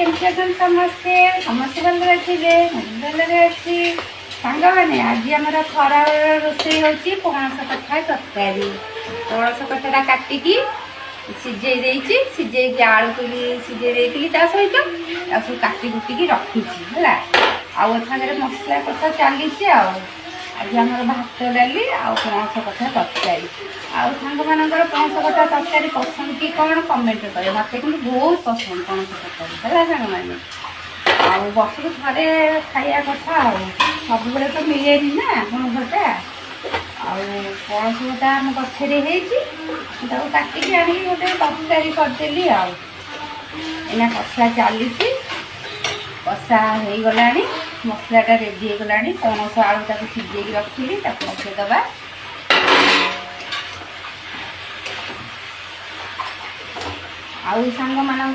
केमती अछन समस्ते समस्त भलरे थिबे भलरे अछि सांग माने आज हमर खरा रोषे होची पणस कथा तरकारी पणस कथाटा काटिकी सिझे देइछि सिझे के आलू को भी सिझे देइथिली ता सहित आ सब काटी कुटी रखिछि हला आ ओथारे मसला कथा चलीछि आ आज हमर भात डाली आ पणस कथा तरकारी आ सांग मानकर पणस कथा तरकारी पसंद कि कौन कमेंट करे मत कि बहुत पसंद पणस तरकारी हला सांग माने आ वर्ष को थरे खाइया कथा आ सब बेले तो मिलेनी ना पणसटा पणसटा आम गछरे काटिकी आनी गोटे तरकारी करदेली आना कषा चली कषा हो गला मसलाटा रेडी हो गला पणस आलू तक सिझे रखी पकेदबा आउ सांग मान